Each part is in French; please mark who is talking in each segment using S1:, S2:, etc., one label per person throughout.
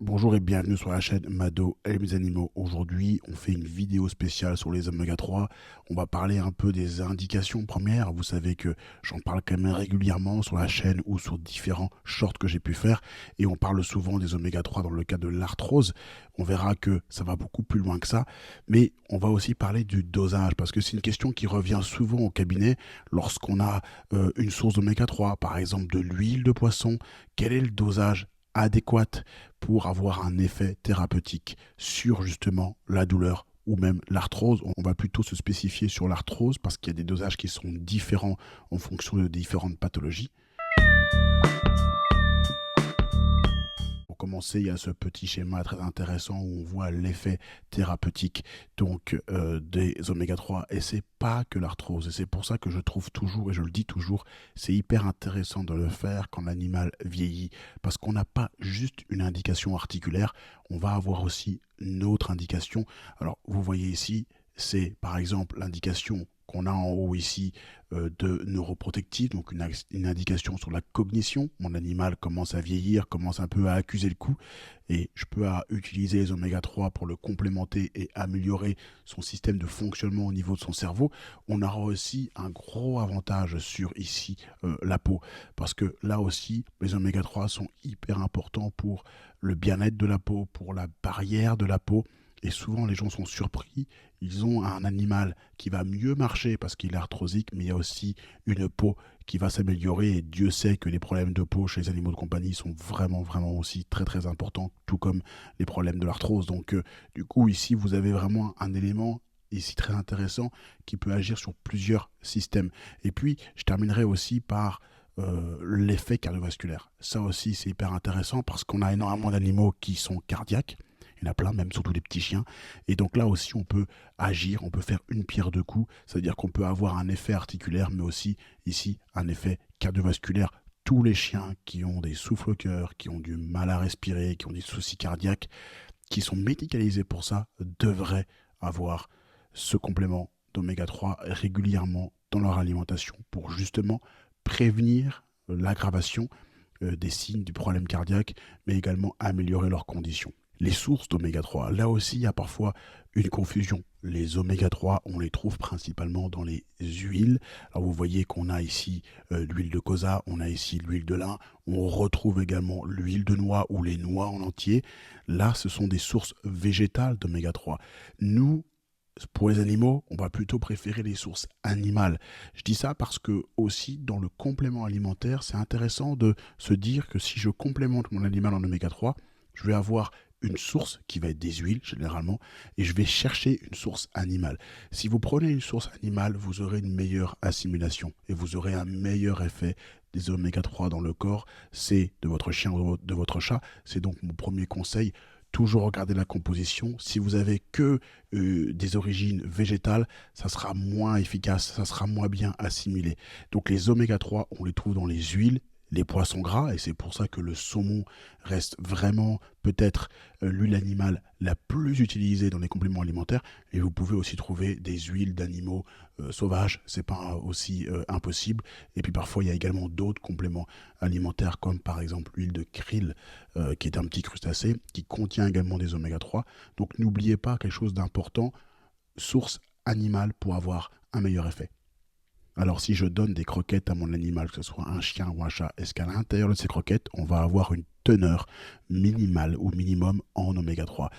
S1: Bonjour et bienvenue sur la chaîne Mado et mes animaux. Aujourd'hui, on fait une vidéo spéciale sur les oméga 3. On va parler un peu des indications premières. Vous savez que j'en parle quand même régulièrement sur la chaîne ou sur différents shorts que j'ai pu faire. Et on parle souvent des oméga 3 dans le cas de l'arthrose. On verra que ça va beaucoup plus loin que ça. Mais on va aussi parler du dosage parce que c'est une question qui revient souvent au cabinet lorsqu'on a une source d'oméga 3, par exemple de l'huile de poisson. Quel est le dosage adéquate pour avoir un effet thérapeutique sur justement la douleur ou même l'arthrose. On va plutôt se spécifier sur l'arthrose parce qu'il y a des dosages qui sont différents en fonction de différentes pathologies. Pour commencer, il y a ce petit schéma très intéressant où on voit l'effet thérapeutique des oméga 3 et c'est pas que l'arthrose. Et c'est pour ça que je trouve toujours, et je le dis toujours, c'est hyper intéressant de le faire quand l'animal vieillit parce qu'on n'a pas juste une indication articulaire, on va avoir aussi une autre indication. Alors, vous voyez ici, c'est par exemple l'indication qu'on a en haut ici de neuroprotective, donc une indication sur la cognition. Mon animal commence à vieillir, commence un peu à accuser le coup, et je peux utiliser les oméga 3 pour le complémenter et améliorer son système de fonctionnement au niveau de son cerveau. On aura aussi un gros avantage sur ici la peau, parce que là aussi, les oméga 3 sont hyper importants pour le bien-être de la peau, pour la barrière de la peau. Et souvent, les gens sont surpris. Ils ont un animal qui va mieux marcher parce qu'il est arthrosique, mais il y a aussi une peau qui va s'améliorer. Et Dieu sait que les problèmes de peau chez les animaux de compagnie sont vraiment, vraiment aussi très, très importants, tout comme les problèmes de l'arthrose. Donc, du coup, ici, vous avez vraiment un élément ici très intéressant qui peut agir sur plusieurs systèmes. Et puis, je terminerai aussi par l'effet cardiovasculaire. Ça aussi, c'est hyper intéressant parce qu'on a énormément d'animaux qui sont cardiaques. Il y en a plein, même surtout les petits chiens. Et donc là aussi, on peut agir, on peut faire une pierre deux coups. C'est-à-dire qu'on peut avoir un effet articulaire, mais aussi ici un effet cardiovasculaire. Tous les chiens qui ont des souffles au cœur, qui ont du mal à respirer, qui ont des soucis cardiaques, qui sont médicalisés pour ça, devraient avoir ce complément d'oméga 3 régulièrement dans leur alimentation pour justement prévenir l'aggravation des signes du problème cardiaque, mais également améliorer leurs conditions. Les sources d'oméga 3, là aussi, il y a parfois une confusion. Les oméga 3, on les trouve principalement dans les huiles. Alors vous voyez qu'on a ici l'huile de colza, on a ici l'huile de lin, on retrouve également l'huile de noix ou les noix en entier. Là, ce sont des sources végétales d'oméga 3. Nous, pour les animaux, on va plutôt préférer les sources animales. Je dis ça parce que aussi dans le complément alimentaire, c'est intéressant de se dire que si je complémente mon animal en oméga 3, je vais avoir une source qui va être des huiles généralement et je vais chercher une source animale. Si vous prenez une source animale, vous aurez une meilleure assimilation et vous aurez un meilleur effet des oméga 3 dans le corps. C'est de votre chien ou de votre chat. C'est donc mon premier conseil. Toujours regarder la composition. Si vous avez que des origines végétales, ça sera moins efficace, ça sera moins bien assimilé. Donc les oméga 3, on les trouve dans les huiles, les poissons gras, et c'est pour ça que le saumon reste vraiment peut-être l'huile animale la plus utilisée dans les compléments alimentaires. Et vous pouvez aussi trouver des huiles d'animaux sauvages, c'est pas aussi impossible. Et puis parfois il y a également d'autres compléments alimentaires comme par exemple l'huile de krill, qui est un petit crustacé, qui contient également des oméga 3. Donc n'oubliez pas quelque chose d'important, source animale pour avoir un meilleur effet. Alors si je donne des croquettes à mon animal, que ce soit un chien ou un chat, est-ce qu'à l'intérieur de ces croquettes, on va avoir une teneur minimale ou minimum en oméga 3?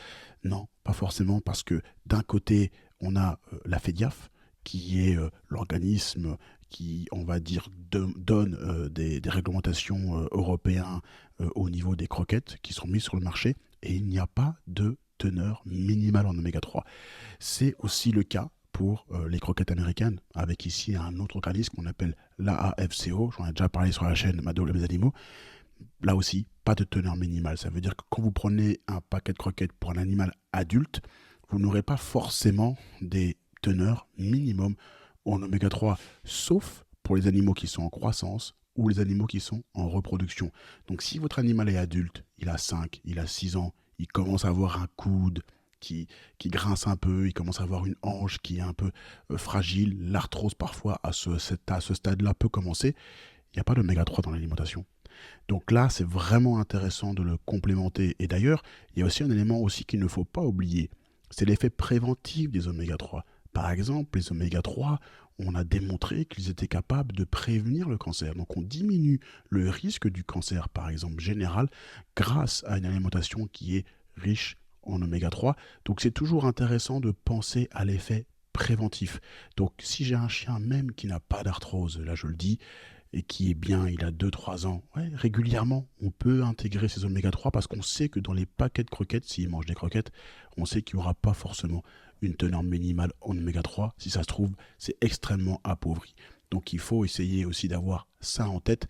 S1: Non, pas forcément, parce que d'un côté, on a la FEDIAF, qui est l'organisme qui, on va dire, donne des réglementations européennes au niveau des croquettes qui sont mises sur le marché, et il n'y a pas de teneur minimale en oméga 3. C'est aussi le cas pour les croquettes américaines, avec ici un autre organisme qu'on appelle l'AAFCO, j'en ai déjà parlé sur la chaîne Mado les animaux. Là aussi, pas de teneur minimale. Ça veut dire que quand vous prenez un paquet de croquettes pour un animal adulte, vous n'aurez pas forcément des teneurs minimum en oméga 3, sauf pour les animaux qui sont en croissance ou les animaux qui sont en reproduction. Donc si votre animal est adulte, il a 5, il a 6 ans, il commence à avoir un coude, qui grince un peu, il commence à avoir une hanche qui est un peu fragile, l'arthrose parfois à ce stade-là peut commencer, il n'y a pas d'oméga 3 dans l'alimentation. Donc là, c'est vraiment intéressant de le complémenter. Et d'ailleurs, il y a aussi un élément aussi qu'il ne faut pas oublier, c'est l'effet préventif des oméga 3. Par exemple, les oméga 3, on a démontré qu'ils étaient capables de prévenir le cancer. Donc on diminue le risque du cancer, par exemple, général, grâce à une alimentation qui est riche en oméga 3. Donc c'est toujours intéressant de penser à l'effet préventif. Donc si j'ai un chien même qui n'a pas d'arthrose, là je le dis, et qui est bien, il a 2 3 ans, ouais, régulièrement, on peut intégrer ces oméga 3 parce qu'on sait que dans les paquets de croquettes, s'il mange des croquettes, on sait qu'il n'y aura pas forcément une teneur minimale en oméga 3. Si ça se trouve, c'est extrêmement appauvri. Donc il faut essayer aussi d'avoir ça en tête.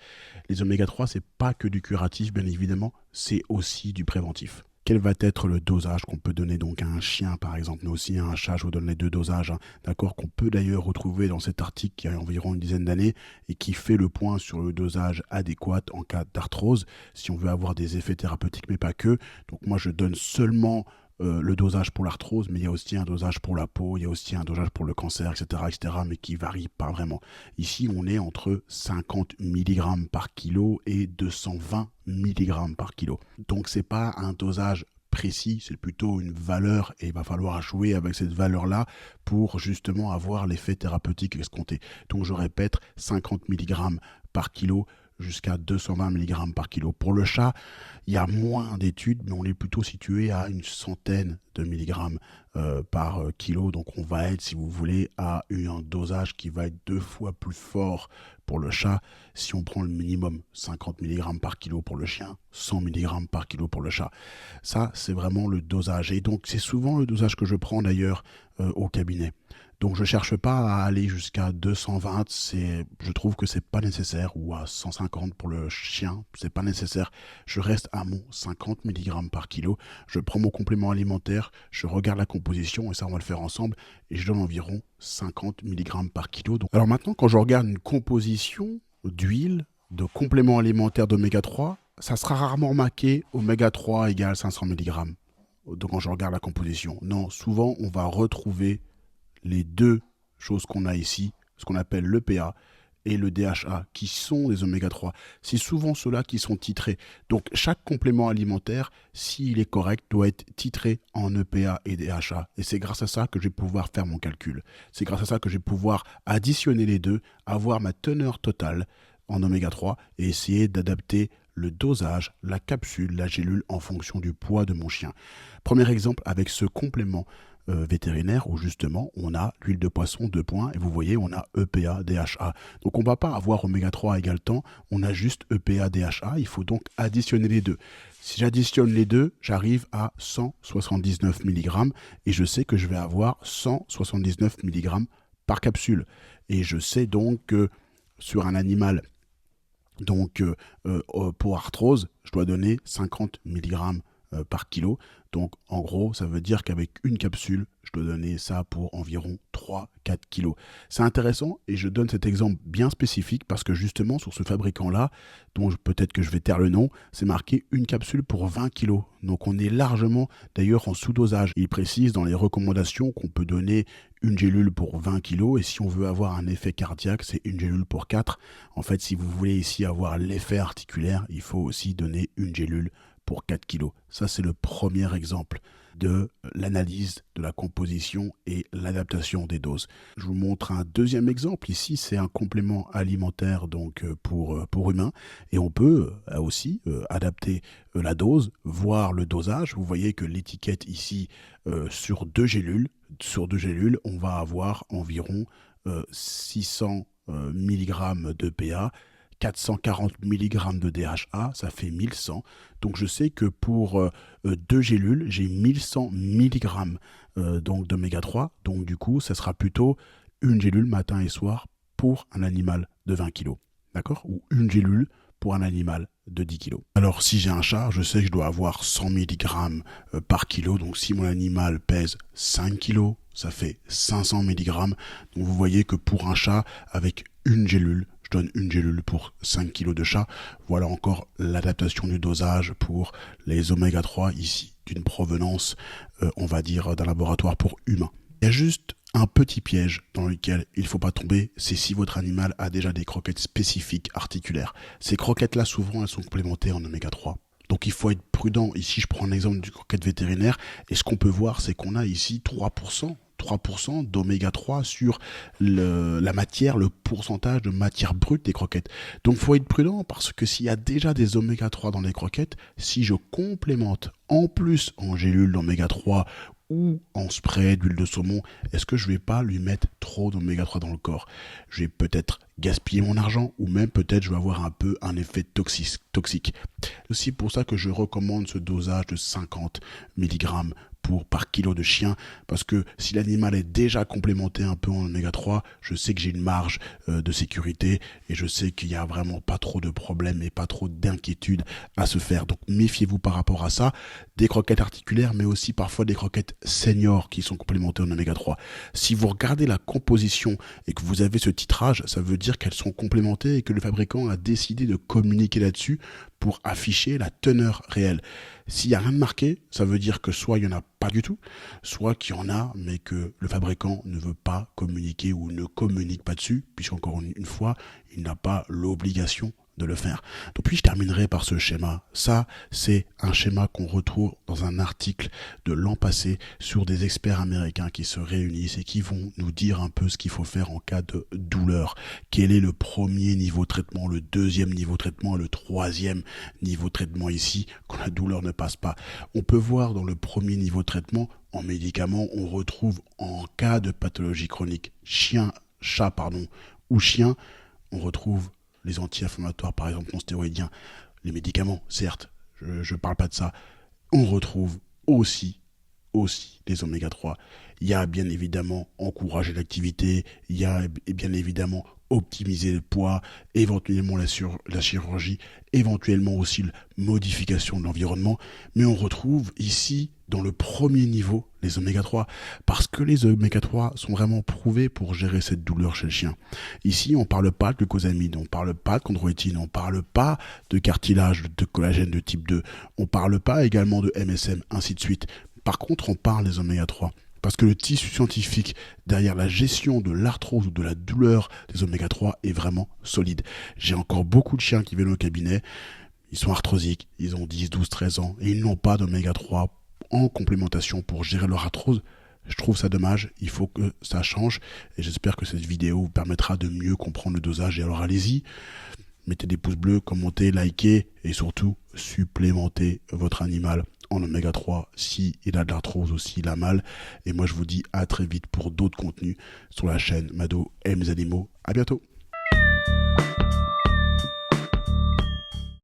S1: Les oméga 3, c'est pas que du curatif, bien évidemment, c'est aussi du préventif. Quel va être le dosage qu'on peut donner donc à un chien par exemple, mais aussi à un chat? Je vous donne les 2 dosages, hein, d'accord, qu'on peut d'ailleurs retrouver dans cet article qui a environ une dizaine d'années et qui fait le point sur le dosage adéquat en cas d'arthrose, si on veut avoir des effets thérapeutiques, mais pas que. Donc moi je donne seulement le dosage pour l'arthrose, mais il y a aussi un dosage pour la peau, il y a aussi un dosage pour le cancer, etc., mais qui varie pas vraiment. Ici, on est entre 50 mg par kilo et 220 mg par kilo. Donc, c'est pas un dosage précis, c'est plutôt une valeur et il va falloir jouer avec cette valeur-là pour justement avoir l'effet thérapeutique escompté. Donc, je répète, 50 mg par kilo jusqu'à 220 mg par kilo. Pour le chat, il y a moins d'études, mais on est plutôt situé à une centaine de milligrammes par kilo. Donc on va être, si vous voulez, à un dosage qui va être 2 fois plus fort pour le chat. Si on prend le minimum 50 mg par kilo pour le chien, 100 mg par kilo pour le chat. Ça, c'est vraiment le dosage. Et donc c'est souvent le dosage que je prends d'ailleurs au cabinet. Donc je cherche pas à aller jusqu'à 220, je trouve que c'est pas nécessaire, ou à 150 pour le chien, c'est pas nécessaire. Je reste à mon 50 mg par kilo, je prends mon complément alimentaire, je regarde la composition, et ça on va le faire ensemble, et je donne environ 50 mg par kilo. Donc, alors maintenant, quand je regarde une composition d'huile, de complément alimentaire d'oméga 3, ça sera rarement marqué oméga 3 égale 500 mg. Donc quand je regarde la composition, non, souvent on va retrouver les 2 choses qu'on a ici, ce qu'on appelle l'EPA et le DHA, qui sont des oméga 3. C'est souvent ceux-là qui sont titrés. Donc chaque complément alimentaire, s'il est correct, doit être titré en EPA et DHA. Et c'est grâce à ça que je vais pouvoir faire mon calcul. C'est grâce à ça que je vais pouvoir additionner les 2, avoir ma teneur totale en oméga 3 et essayer d'adapter le dosage, la capsule, la gélule en fonction du poids de mon chien. Premier exemple avec ce complément vétérinaire où justement on a l'huile de poisson 2 points et vous voyez on a EPA, DHA. Donc on ne va pas avoir oméga 3 égale temps, on a juste EPA, DHA, il faut donc additionner les 2. Si j'additionne les 2, j'arrive à 179 mg et je sais que je vais avoir 179 mg par capsule. Et je sais donc que sur un animal pour arthrose, je dois donner 50 mg par kilo. Donc en gros, ça veut dire qu'avec une capsule, je dois donner ça pour environ 3-4 kilos. C'est intéressant et je donne cet exemple bien spécifique parce que justement sur ce fabricant-là, dont peut-être que je vais taire le nom, c'est marqué une capsule pour 20 kilos. Donc on est largement d'ailleurs en sous-dosage. Il précise dans les recommandations qu'on peut donner une gélule pour 20 kilos et si on veut avoir un effet cardiaque, c'est une gélule pour 4. En fait, si vous voulez ici avoir l'effet articulaire, il faut aussi donner une gélule pour 4 kilos. Ça, c'est le premier exemple de l'analyse de la composition et l'adaptation des doses. Je vous montre un deuxième exemple. Ici, c'est un complément alimentaire donc pour humains et on peut aussi adapter la dose, voir le dosage. Vous voyez que l'étiquette ici sur 2 gélules, on va avoir environ 600 mg de PA, 440 mg de DHA, ça fait 1100. Donc je sais que pour 2 gélules, j'ai 1100 mg donc d'oméga 3. Donc du coup, ça sera plutôt une gélule matin et soir pour un animal de 20 kg. D'accord? Ou une gélule pour un animal de 10 kg. Alors si j'ai un chat, je sais que je dois avoir 100 mg par kilo. Donc si mon animal pèse 5 kg, ça fait 500 mg. Donc vous voyez que pour un chat, avec une gélule, je donne une gélule pour 5 kg de chat. Voilà encore l'adaptation du dosage pour les oméga 3 ici, d'une provenance, on va dire, d'un laboratoire pour humains. Il y a juste Un petit piège dans lequel il ne faut pas tomber, c'est si votre animal a déjà des croquettes spécifiques articulaires. Ces croquettes-là, souvent, elles sont complémentées en oméga 3. Donc il faut être prudent. Ici, je prends un exemple du croquette vétérinaire. Et ce qu'on peut voir, c'est qu'on a ici 3% d'oméga 3 sur la matière, le pourcentage de matière brute des croquettes. Donc il faut être prudent parce que s'il y a déjà des oméga 3 dans les croquettes, si je complémente en plus en gélule d'oméga 3 ou en spray d'huile de saumon, est-ce que je vais pas lui mettre trop d'oméga 3 dans le corps? Je vais peut-être gaspiller mon argent ou même peut-être je vais avoir un peu un effet toxique. C'est aussi pour ça que je recommande ce dosage de 50 mg par kilo de chien, parce que si l'animal est déjà complémenté un peu en oméga 3, je sais que j'ai une marge de sécurité et je sais qu'il n'y a vraiment pas trop de problèmes et pas trop d'inquiétudes à se faire. Donc méfiez-vous par rapport à ça. Des croquettes articulaires, mais aussi parfois des croquettes seniors qui sont complémentées en oméga 3. Si vous regardez la composition et que vous avez ce titrage, ça veut dire qu'elles sont complémentées et que le fabricant a décidé de communiquer là-dessus pour afficher la teneur réelle. S'il n'y a rien de marqué, ça veut dire que soit il n'y en a pas du tout, soit qu'il y en a, mais que le fabricant ne veut pas communiquer ou ne communique pas dessus, puisqu'encore une fois, il n'a pas l'obligation de le faire. Donc puis je terminerai par ce schéma. Ça, c'est un schéma qu'on retrouve dans un article de l'an passé sur des experts américains qui se réunissent et qui vont nous dire un peu ce qu'il faut faire en cas de douleur. Quel est le premier niveau de traitement, le deuxième niveau de traitement et le troisième niveau de traitement ici quand la douleur ne passe pas. On peut voir dans le premier niveau de traitement, en médicaments, on retrouve en cas de pathologie chronique, chat ou chien, on retrouve les anti-inflammatoires, par exemple non stéroïdiens, les médicaments, certes, je parle pas de ça. On retrouve aussi les oméga 3. Il y a bien évidemment encourager l'activité, il y a bien évidemment optimiser le poids, éventuellement la chirurgie, éventuellement aussi la modification de l'environnement, mais on retrouve ici dans le premier niveau les oméga 3, parce que les oméga 3 sont vraiment prouvés pour gérer cette douleur chez le chien. Ici, on ne parle pas de glucosamine, on ne parle pas de chondroïtine, on ne parle pas de cartilage, de collagène de type 2, on ne parle pas également de MSM, ainsi de suite. Par contre, on parle des oméga 3. Parce que le tissu scientifique derrière la gestion de l'arthrose ou de la douleur des oméga 3 est vraiment solide. J'ai encore beaucoup de chiens qui viennent au cabinet, ils sont arthrosiques, ils ont 10, 12, 13 ans et ils n'ont pas d'oméga 3 en complémentation pour gérer leur arthrose. Je trouve ça dommage, il faut que ça change et j'espère que cette vidéo vous permettra de mieux comprendre le dosage. Et alors allez-y, mettez des pouces bleus, commentez, likez et surtout supplémentez votre animal en oméga 3 si il a de l'arthrose ou s'il a mal. Et moi je vous dis à très vite pour d'autres contenus sur la chaîne Mado aime les animaux. À bientôt.